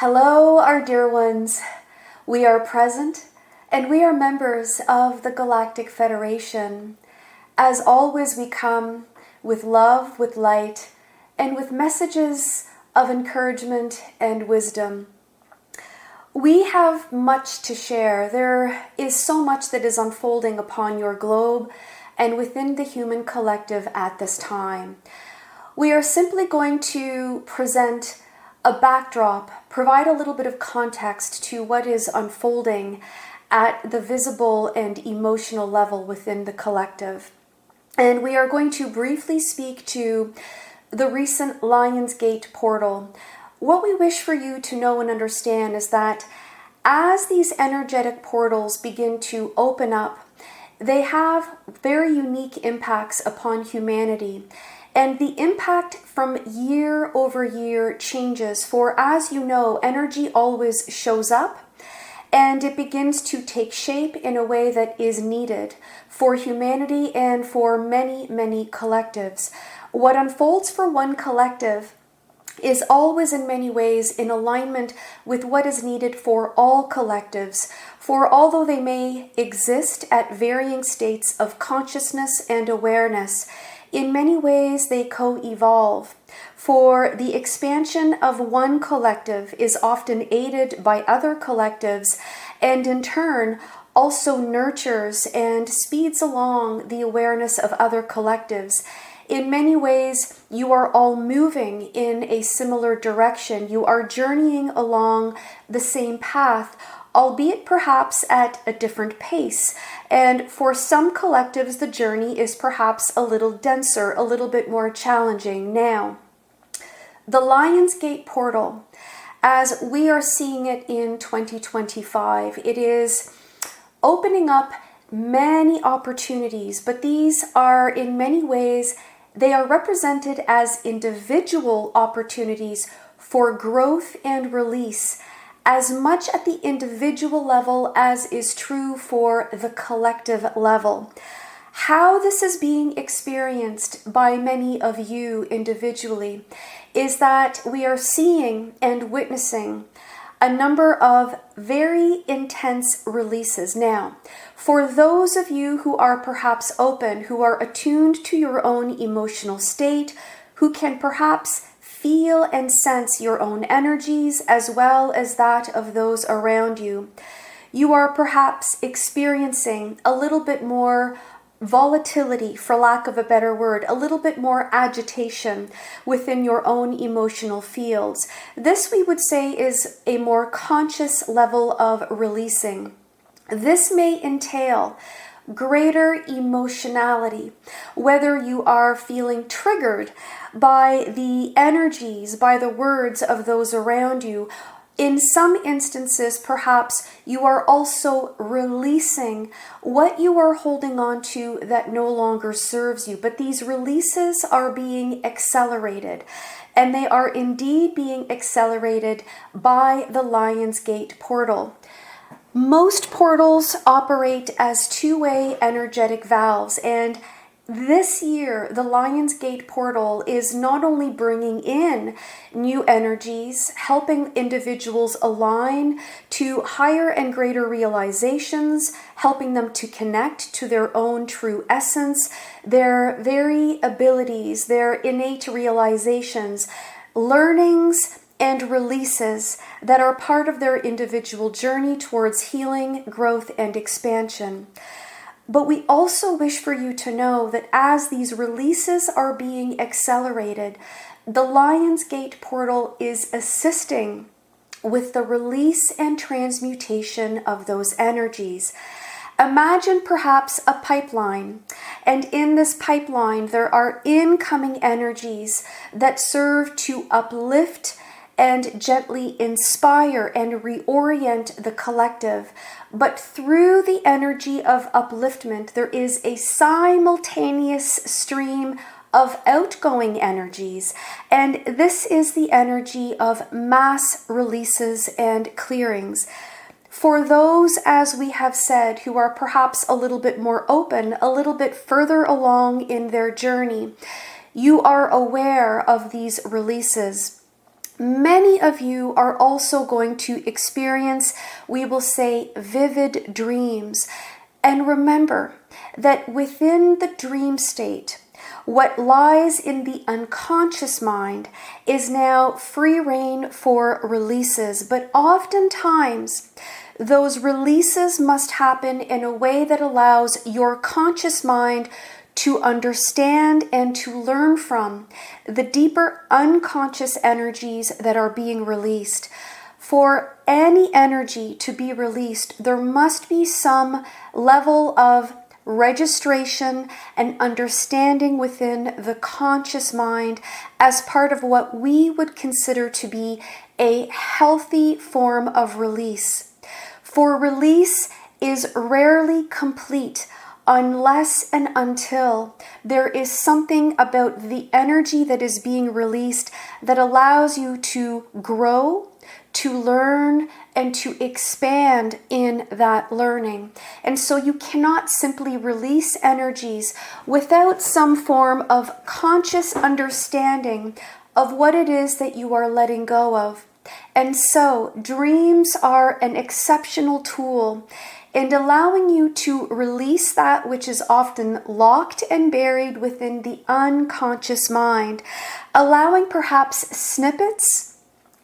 Hello, our dear ones. We are present and we are members of the Galactic Federation. As always, we come with love, with light, and with messages of encouragement and wisdom. We have much to share. There is so much that is unfolding upon your globe and within the human collective at this time. We are simply going to present a backdrop, provide a little bit of context to what is unfolding at the visible and emotional level within the collective. And we are going to briefly speak to the recent Lionsgate portal. What we wish for you to know and understand is that as these energetic portals begin to open up, they have very unique impacts upon humanity. And the impact from year over year changes, for as you know, energy always shows up and it begins to take shape in a way that is needed for humanity and for many, many collectives. What unfolds for one collective is always in many ways in alignment with what is needed for all collectives. For although they may exist at varying states of consciousness and awareness, in many ways they co-evolve. For the expansion of one collective is often aided by other collectives, and in turn also nurtures and speeds along the awareness of other collectives. In many ways, you are all moving in a similar direction. You are journeying along the same path, albeit perhaps at a different pace. And for some collectives, the journey is perhaps a little denser, a little bit more challenging. Now, the Lionsgate portal, as we are seeing it in 2025, it is opening up many opportunities, but these are in many ways, they are represented as individual opportunities for growth and release, as much at the individual level as is true for the collective level. How this is being experienced by many of you individually is that we are seeing and witnessing a number of very intense releases. Now, for those of you who are perhaps open, who are attuned to your own emotional state, who can perhaps feel and sense your own energies as well as that of those around you, you are perhaps experiencing a little bit more volatility, for lack of a better word, a little bit more agitation within your own emotional fields. This, we would say, is a more conscious level of releasing. This may entail greater emotionality, whether you are feeling triggered by the energies, by the words of those around you. In some instances, perhaps you are also releasing what you are holding on to that no longer serves you. But these releases are being accelerated, and they are indeed being accelerated by the Lionsgate portal. Most portals operate as two-way energetic valves, and this year, the Lionsgate portal is not only bringing in new energies, helping individuals align to higher and greater realizations, helping them to connect to their own true essence, their very abilities, their innate realizations, learnings, and releases that are part of their individual journey towards healing, growth, and expansion. But we also wish for you to know that as these releases are being accelerated, the Lionsgate portal is assisting with the release and transmutation of those energies. Imagine perhaps a pipeline, and in this pipeline there are incoming energies that serve to uplift and gently inspire and reorient the collective. But through the energy of upliftment, there is a simultaneous stream of outgoing energies. And this is the energy of mass releases and clearings. For those, as we have said, who are perhaps a little bit more open, a little bit further along in their journey, you are aware of these releases. Many of you are also going to experience, we will say, vivid dreams. And remember that within the dream state, what lies in the unconscious mind is now free rein for releases. But oftentimes, those releases must happen in a way that allows your conscious mind to understand and to learn from the deeper unconscious energies that are being released. For any energy to be released, there must be some level of registration and understanding within the conscious mind as part of what we would consider to be a healthy form of release. For release is rarely complete unless and until there is something about the energy that is being released that allows you to grow, to learn, and to expand in that learning. And so you cannot simply release energies without some form of conscious understanding of what it is that you are letting go of. And so dreams are an exceptional tool in allowing you to release that which is often locked and buried within the unconscious mind, allowing perhaps snippets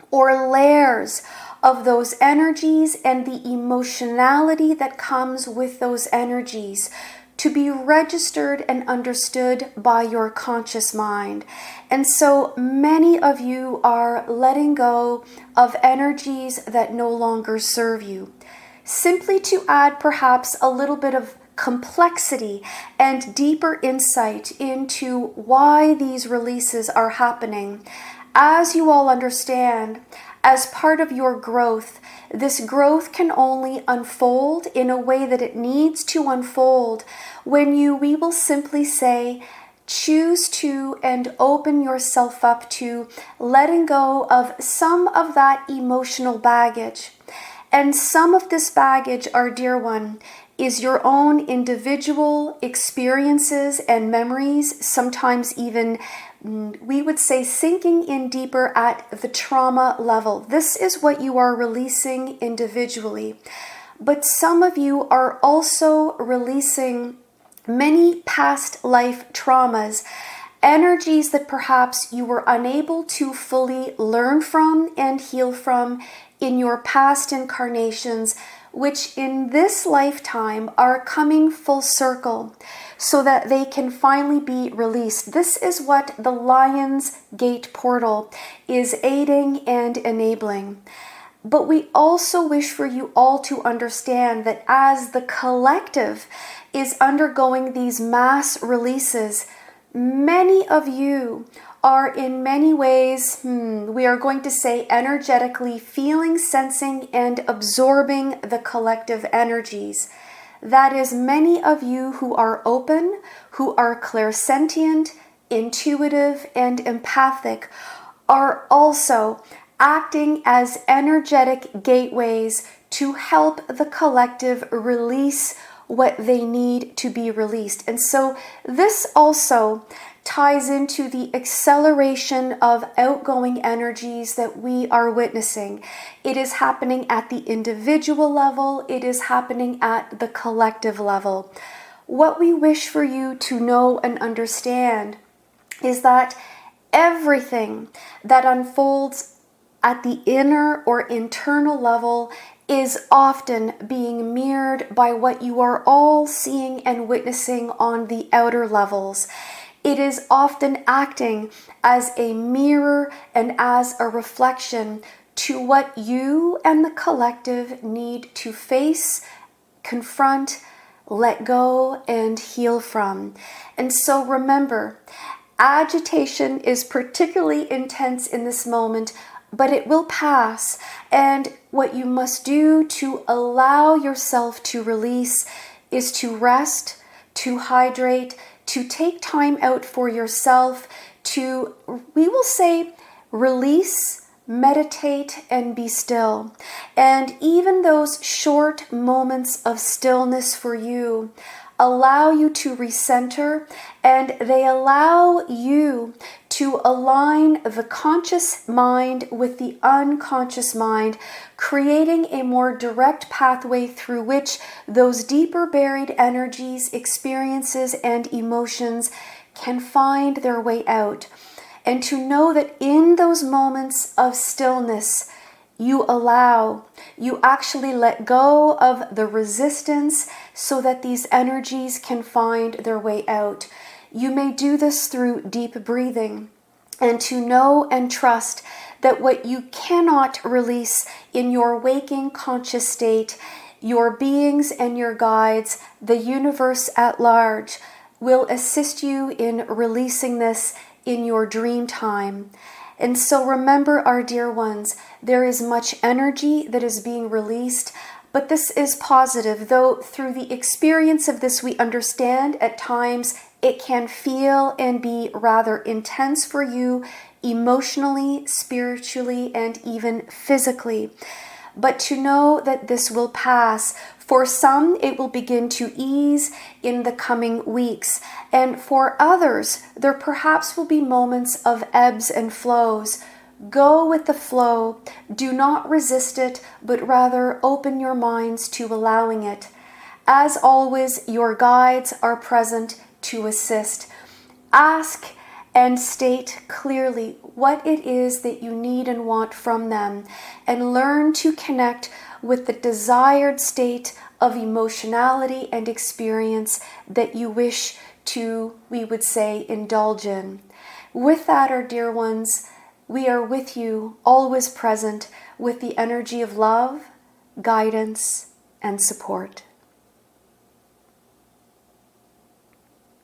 or layers of those energies and the emotionality that comes with those energies to be registered and understood by your conscious mind. And so many of you are letting go of energies that no longer serve you, simply to add perhaps a little bit of complexity and deeper insight into why these releases are happening. As you all understand, as part of your growth, this growth can only unfold in a way that it needs to unfold when we will simply say, choose to and open yourself up to letting go of some of that emotional baggage. And some of this baggage, our dear one, is your own individual experiences and memories, sometimes even, we would say, sinking in deeper at the trauma level. This is what you are releasing individually. But some of you are also releasing many past life traumas, energies that perhaps you were unable to fully learn from and heal from in your past incarnations, which in this lifetime are coming full circle so that they can finally be released. This is what the Lion's Gate portal is aiding and enabling. But we also wish for you all to understand that as the collective is undergoing these mass releases, many of you are in many ways, we are going to say energetically feeling, sensing, and absorbing the collective energies. That is, many of you who are open, who are clairsentient, intuitive, and empathic are also acting as energetic gateways to help the collective release what they need to be released. And so this also ties into the acceleration of outgoing energies that we are witnessing. It is happening at the individual level. It is happening at the collective level. What we wish for you to know and understand is that everything that unfolds at the inner or internal level is often being mirrored by what you are all seeing and witnessing on the outer levels. It is often acting as a mirror and as a reflection to what you and the collective need to face, confront, let go, and heal from. And so remember, agitation is particularly intense in this moment, but it will pass. And what you must do to allow yourself to release is to rest, to hydrate, to take time out for yourself, to, we will say, release, meditate, and be still. And even those short moments of stillness for you allow you to recenter, and they allow you to align the conscious mind with the unconscious mind, creating a more direct pathway through which those deeper buried energies, experiences, and emotions can find their way out. And to know that in those moments of stillness, you actually let go of the resistance so that these energies can find their way out. You may do this through deep breathing, and to know and trust that what you cannot release in your waking conscious state, your beings and your guides, the universe at large, will assist you in releasing this in your dream time. And so remember, our dear ones, there is much energy that is being released, but this is positive, though through the experience of this we understand at times it can feel and be rather intense for you emotionally, spiritually, and even physically. But to know that this will pass. For some, it will begin to ease in the coming weeks. And for others, there perhaps will be moments of ebbs and flows. Go with the flow. Do not resist it, but rather open your minds to allowing it. As always, your guides are present to assist. Ask and state clearly what it is that you need and want from them, and learn to connect with the desired state of emotionality and experience that you wish to, we would say, indulge in. With that, our dear ones, we are with you, always present, with the energy of love, guidance, and support.